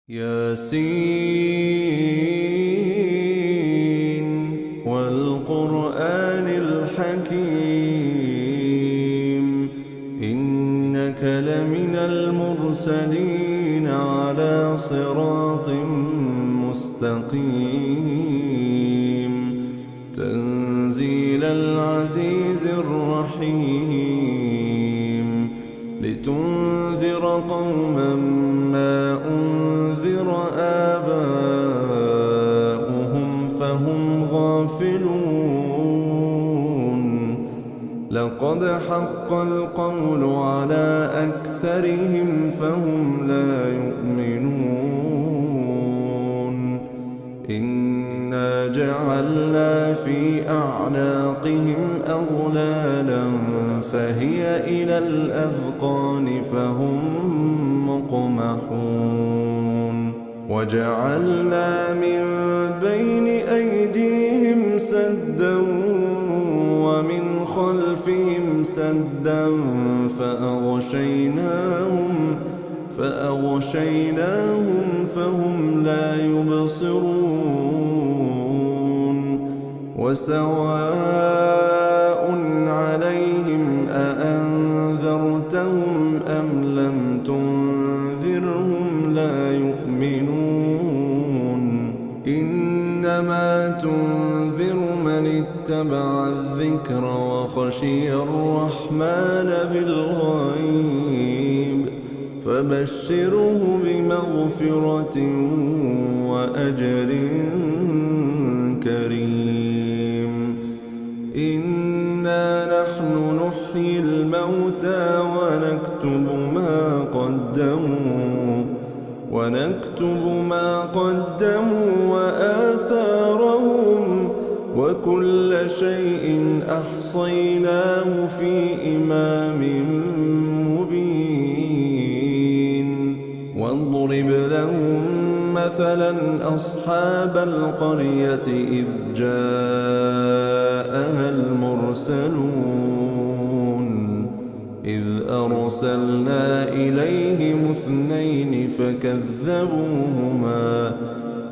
ياسين والقرآن الحكيم إنك لمن المرسلين على صراط مستقيم تنزيل العزيز الرحيم لتنذر قوما ما أنذر آباؤهم فهم غافلون لقد حق القول على أكثرهم فهم لا يؤمنون إنا جعلنا في أعناقهم أغلالا فهي إلى الأذقان فهم مقمحون وجعلنا من بين أيديهم سدا ومن خلفهم سدا فأغشيناهم فهم لا يبصرون وسواء عليهم أأنذرتهم أم لم تنذرهم لا يؤمنون إنما تنذر من اتبع الذكر وخشي الرحمن بالغيب فبشره بمغفرة وأجر كريم إنا نحن نحيي الموتى ونكتب ما قدموا وآثارهم وكل شيء أحصيناه في إمام مبين واضرب لهم مثلا أصحاب القرية إذ جاءها المرسلون إذ أرسلنا إليهم 2 فكذبوهما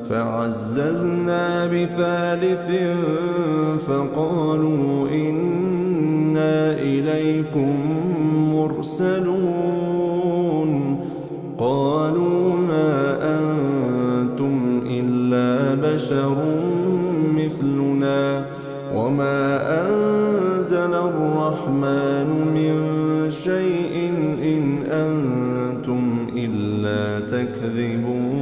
فعززنا بثالث فقالوا إنا إليكم مرسلون قالوا ما أنتم إلا بشر مثلنا وما أنزل الرحمن من شيء إن أنتم إلا تكذبون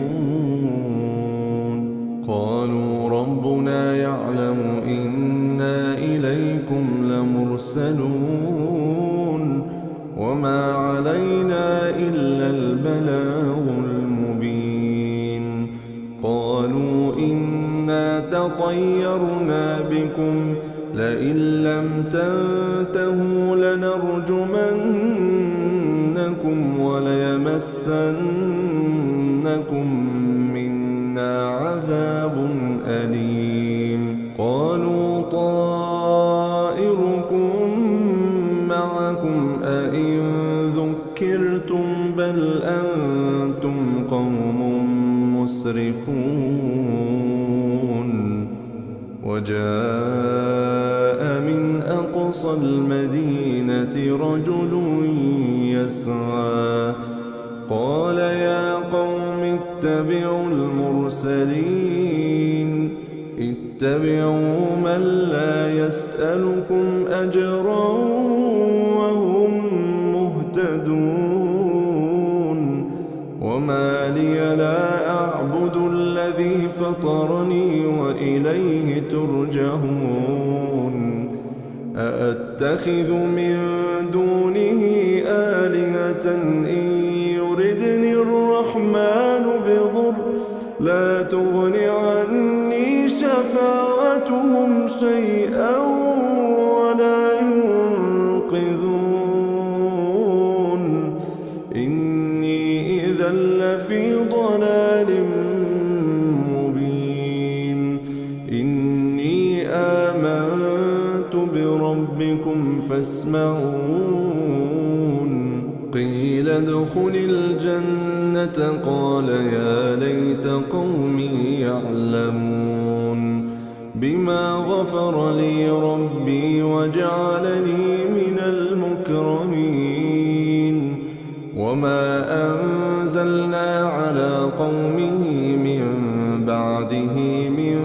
قالوا ربنا يعلم إنا إليكم لمرسلون وما علينا إلا البلاغ المبين قالوا إنا تطيرنا بكم لئن لم تنتهوا لنرجمنكم وليمسنكم منا عذاب أليم قالوا طائركم معكم أئن ذكرتم بل أنتم قوم مسرفون وجاء من أقصى المدينة رجل يسعى قال يا قوم اتبعوا المرسلين اتبعوا من لا يسألكم أجرا وهم مهتدون وما لي لا أعبد الذي فطرني وإليه ترجعون أأتخذ من دونه آلهة إن يردني الرحمن بضر لا تغن عني شفاعتهم شيئا ولا ينقذون إني إذا لفي ضلال مبين إني آمنت بربكم فاسمعون قيل ادخل الجنة قال يا ليت قومي يعلمون بما غفر لي ربي وجعلني من المكرمين وما أنزلنا على قومه من بعده من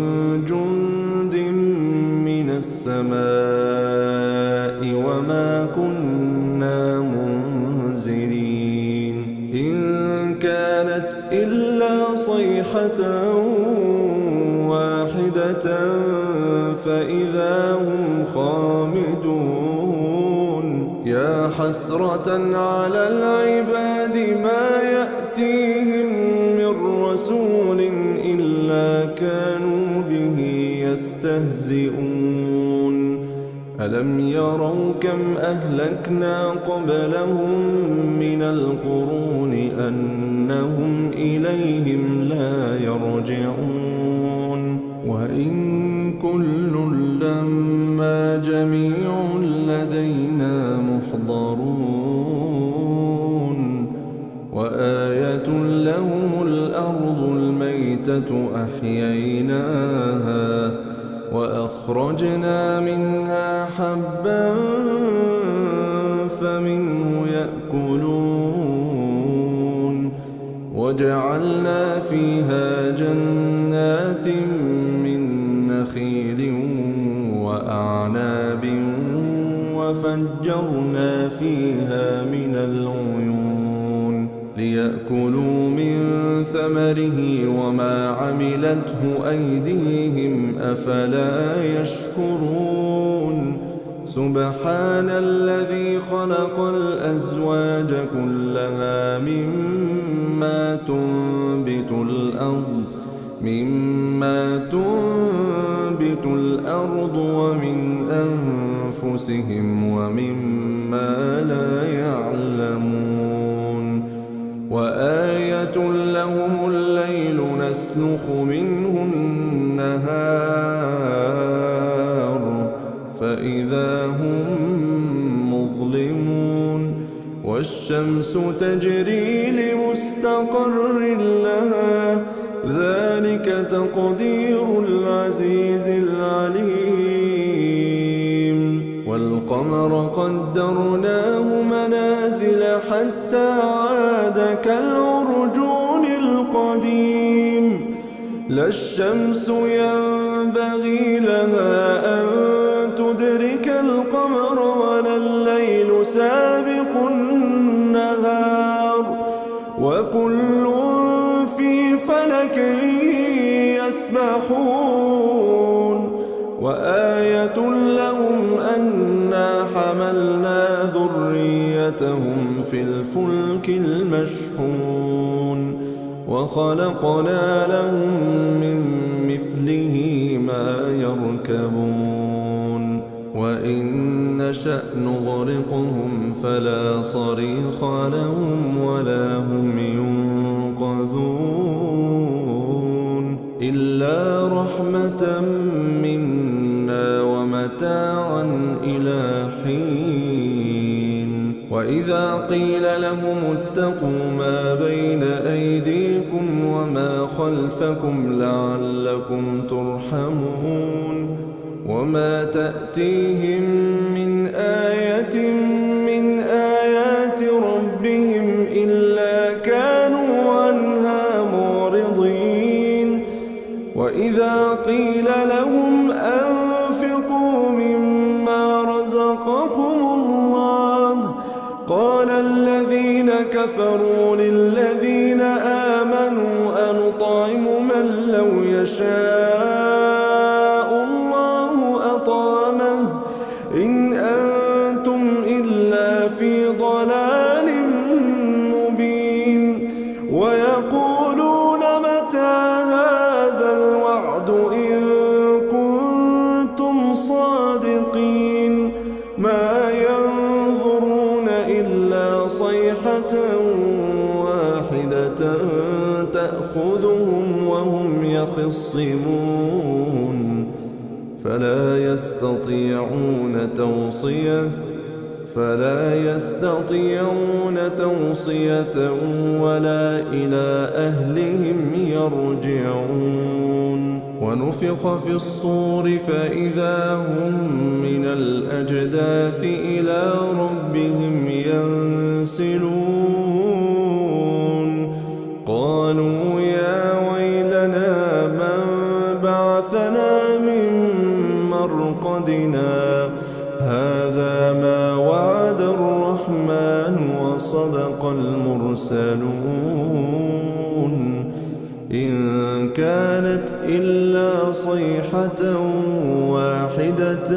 جند من السماء وما كنا منزلين إن كانت إلا صيحة واحدة فإذا هم خامدون يا حسرة على العباد ما يأتيهم من رسول إلا كانوا به يستهزئون ألم يروا كم أهلكنا قبلهم من القرون أنهم إليهم لا يرجعون وإن كل لما جميع لدينا محضرون وآية لهم الأرض الميتة أحييناها وأخرجنا منها حبا فمنه يأكلون وجعلنا فيها جنات من نخيل وأعناب وفجرنا فيها من العيون ليأكلوا من ثمره وما عملته أيديهم أفلا يشكرون سبحان الذي خلق الأزواج كلها مما تنبت الأرض ومن أنفسهم ومما لا يعلمون وآية لهم الليل نسلخ منه النهار فإذا هم مظلمون والشمس تجري لمستقر لها ذلك تقدير العزيز العليم والقمر قدرناه منازل حتى عاد كالعرجون القديم لا الشمس ينبغي لها أن تدرك القمر ولا الليل سابق النهار وكل في فلك يسبحون وآية لهم أنا حملنا ذريتهم في الفلك المشحون وخلقنا لهم من مثله ما يركبون وإن نشأ نغرقهم فلا صريخ لهم ولا هم ينقذون إلا رحمة منا ومتاعا إلى حين وإذا قيل لهم اتقوا ما بين أيديكم وما خلفكم لعلكم ترحمون وما تأتيهم من آية من آيات ربهم إلا كانوا عنها معرضين وإذا قيل لهم أنفقوا مما رزقكم الله قال الذين كفروا للذين آمنوا أنطعم من لو يشاء الله أطعمه إن أنتم إلا في ضلال مبين ويقولون متى هذا الوعد إن كنتم صادقين ما ينظرون إلا صيحة واحدة تأخذهم وهم يخصمون فلا يستطيعون توصية فلا يستطيعون توصية ولا إلى أهلهم يرجعون ونفخ في الصور فإذا هم من الأجداث إلى ربهم ينسلون قالوا يا ويلنا من بعثنا من مرقدنا هذا ما وعد الرحمن وصدق المرسلون إن كانت إلا صيحة واحدة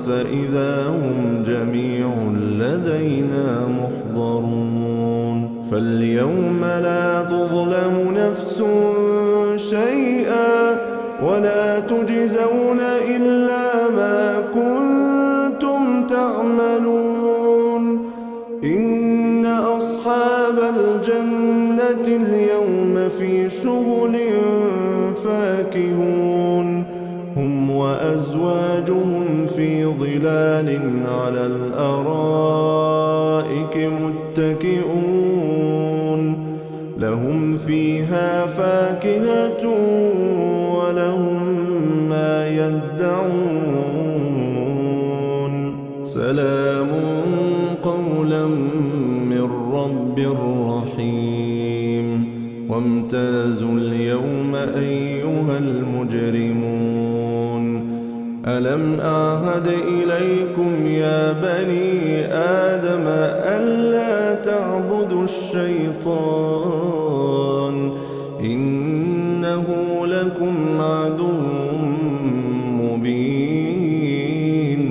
فإذا هم جميع لدينا محضرون فاليوم لا تظلم نفس شيئا ولا تجزون إلا ما كنتم تعملون إن أصحاب الجنة اليوم في شغل فاكهون هم وأزواجهم في ظلال على الأرائك متكئون لهم فيها فاكهة ولهم ما يدعون سلام قولا من رب رحيم وامتازوا اليوم أيها المجرمون ألم أعهد إليكم يا بني آدم ألا تعبدوا الشيطان إنه لكم عدو مبين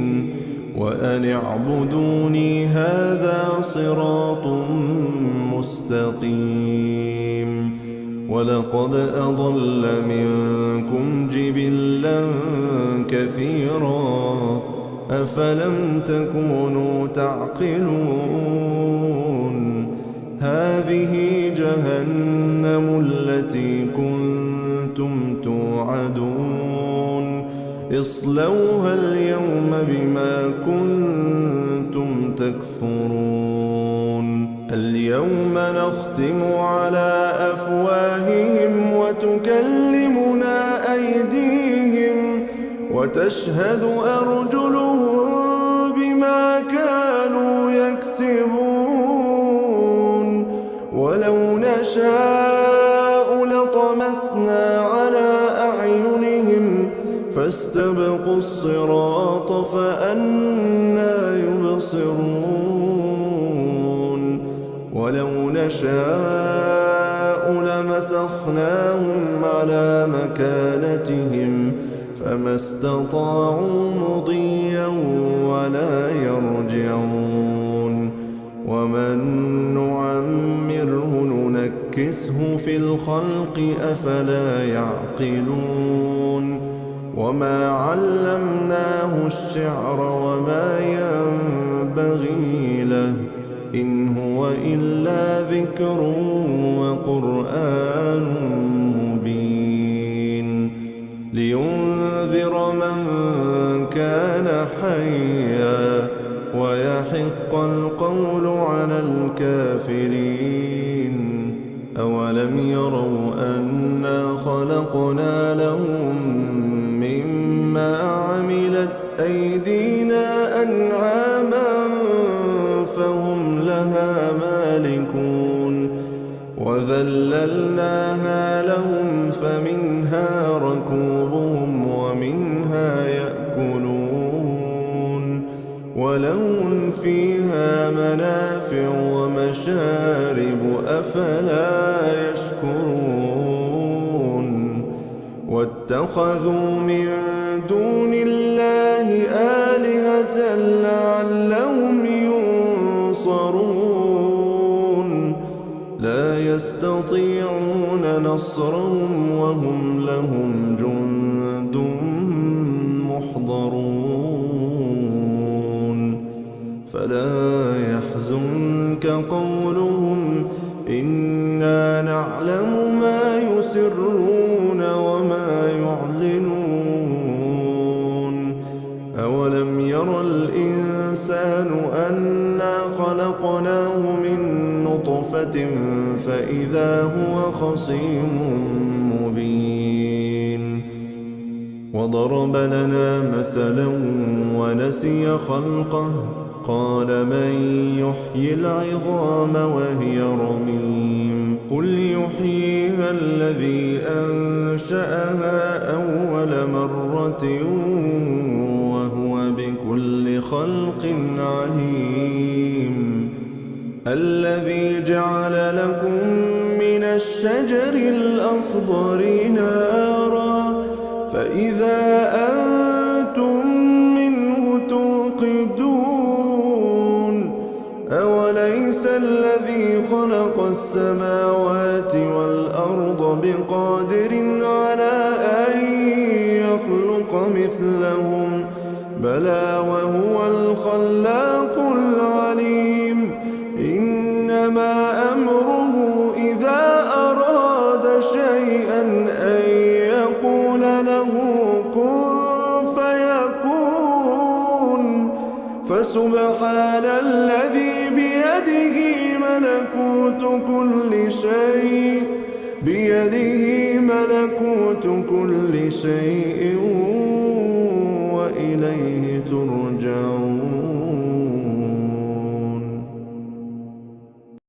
وأن اعبدوني هذا صراط مستقيم ولقد أضل منكم جبلا كثيرا أفلم تكونوا تعقلون هذه جهنم التي كنتم توعدون اصلوها اليوم بما كنتم تكفرون اليوم نختم على أفواههم وتكلمنا أيديهم وتشهد أرجلهم بما كانوا يكسبون ولو نشاء لطمسنا على أعينهم فاستبقوا الصراط فأنى يبصرون ولو نشاء لمسخناهم على مكانتهم فما استطاعوا مضيا ولا يرجعون ومن نعمره ننكسه في الخلق أفلا يعقلون وما علمناه الشعر وما ينبغي له إن هو إلا ذكر وقرآن مبين لينذر من كان حيا ويحق القول على الكافرين أولم يروا أنا خلقنا لهم مما عملت أيدينا أنعاما فهم لها مالكون وذللناها لهم فمنها ركوبهم ومنها يأكلون ولهم فيها منافع ومشارب أفلا يشكرون واتخذوا من دون الله آلهة لعلهم ينصرون لا يستطيعون نصرهم وهم لهم جند محضرون فلا يحزنك قولهم إنا نعلم ما يسرون وما يعلنون أولم ير الإنسان فإذا هو خصيم مبين. وضرب لنا مثلا ونسي خلقه قال من يحيي العظام وهي رميم قل يحييها الذي أنشأها أول مرة وهو بكل خلق عليم. الذي جعل لكم من الشجر الأخضر نارا فإذا أنتم منه توقدون أوليس الذي خلق السماوات والأرض بقادر على أن يخلق مثلهم بلى وهو الخلاق العليم. إنما أمره إذا أراد شيئا أن يقول له كن فيكون. فسبحان الذي بيده ملكوت كل شيء وإليه ترجعون.